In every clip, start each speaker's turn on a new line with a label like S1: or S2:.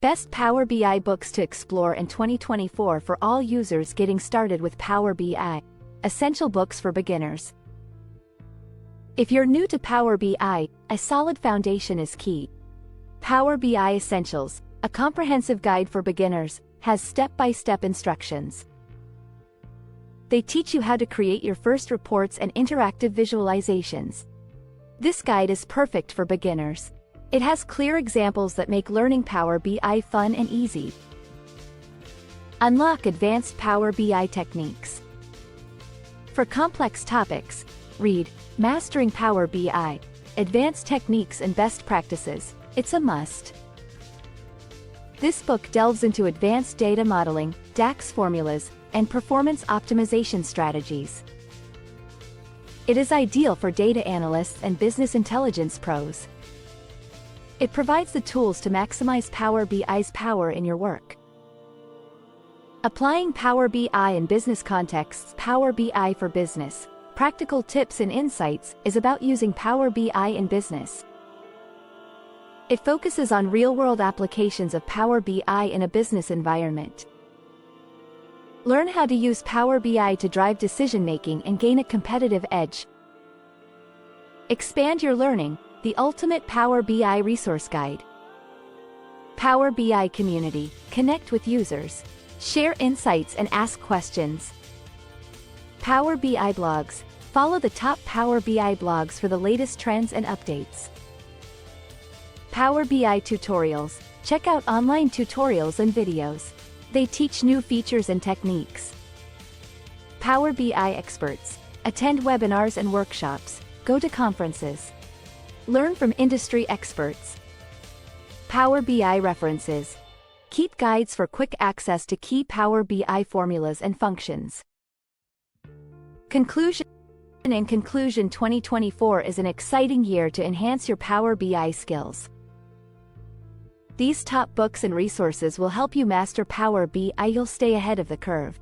S1: Best Power BI books to explore in 2024 for all users getting started with Power BI. Essential books for beginners. If you're new to Power BI, a solid foundation is key. Power BI Essentials, a comprehensive guide for beginners, has step-by-step instructions. They teach you how to create your first reports and interactive visualizations. This guide is perfect for beginners. It has clear examples that make learning Power BI fun and easy. Unlock advanced Power BI techniques. For complex topics, read Mastering Power BI, Advanced Techniques and Best Practices. It's a must. This book delves into advanced data modeling, DAX formulas, and performance optimization strategies. It is ideal for data analysts and business intelligence pros. It provides the tools to maximize Power BI's power in your work. Applying Power BI in business contexts. Power BI for Business, Practical Tips and Insights is about using Power BI in business. It focuses on real-world applications of Power BI in a business environment. Learn how to use Power BI to drive decision-making and gain a competitive edge. Expand your learning, the ultimate Power BI resource guide. Power BI Community, connect with users. Share insights and ask questions. Power BI Blogs, follow the top Power BI blogs for the latest trends and updates. Power BI Tutorials, check out online tutorials and videos. They teach new features and techniques. Power BI Experts, attend webinars and workshops, go to conferences. Learn from industry experts. Power BI References, keep guides for quick access to key Power BI formulas and functions. Conclusion. In conclusion, 2024 is an exciting year to enhance your Power BI skills. These top books and resources will help you master Power BI. You'll stay ahead of the curve.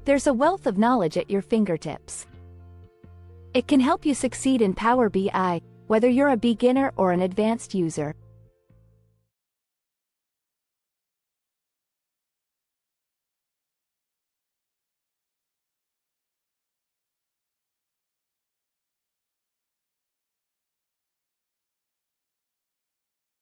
S1: There's a wealth of knowledge at your fingertips. It can help you succeed in Power BI, whether you're a beginner or an advanced user.